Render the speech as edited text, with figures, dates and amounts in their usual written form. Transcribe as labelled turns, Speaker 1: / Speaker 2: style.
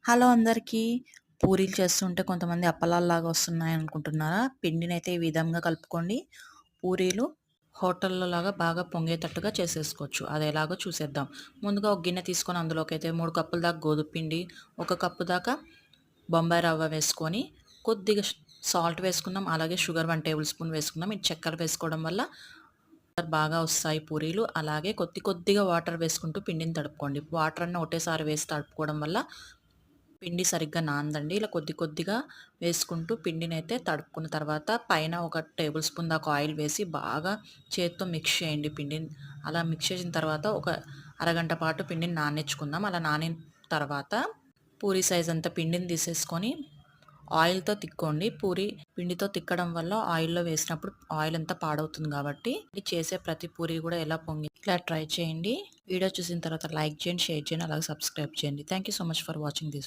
Speaker 1: Hello అందరికీ. పూరీలు చేస్తుంటే కొంతమంది అప్పలాల్లాగా వస్తున్నాయనుకుంటున్నారా? పిండినైతే ఈ విధంగా కలుపుకోండి. పూరీలు హోటల్లో లాగా బాగా పొంగేటట్టుగా చేసేసుకోవచ్చు. అదెలాగో చూసేద్దాం. ముందుగా ఒక గిన్నె తీసుకొని అందులోకైతే 3 కప్పుల దాకా గోధుమ పిండి, 1 కప్పు దాకా బొంబాయి రవ్వ వేసుకొని, కొద్దిగా సాల్ట్ వేసుకుందాం. అలాగే షుగర్ 1 టేబుల్ స్పూన్ వేసుకుందాం. ఇది చక్కెర వేసుకోవడం వల్ల బాగా వస్తాయి పూరీలు. అలాగే కొద్దిగా వాటర్ వేసుకుంటూ పిండిని తడుపుకోండి. వాటర్ అన్నీ ఒకటేసారి వేసి తడుపుకోవడం వల్ల పిండి సరిగ్గా నానదండి. ఇలా కొద్దిగా వేసుకుంటూ పిండినైతే తడుపుకున్న తర్వాత పైన ఒక టేబుల్ స్పూన్ దాకా ఆయిల్ వేసి బాగా చేత్తో మిక్స్ చేయండి పిండిని. అలా మిక్స్ చేసిన తర్వాత ఒక అరగంట పాటు పిండిని నాననిచ్చుకుందాం. అలా నానిన తర్వాత పూరి సైజ్ అంత పిండిని తీసేసుకొని ఆయిల్‌తో తిక్కోండి. పూరి పిండితో తిక్కడం వల్ల ఆయిల్‌లో వేసినప్పుడు ఆయిల్ అంతా పాడవుతుంది కాబట్టి చేసే ప్రతి పూరి కూడా ఎలా పొంగి ఇట్లా ట్రై చేయండి. వీడియో చూసిన తర్వాత లైక్ చేయండి, షేర్ చేయండి, అలాగే సబ్స్క్రైబ్ చేయండి. Thank you so much for watching this.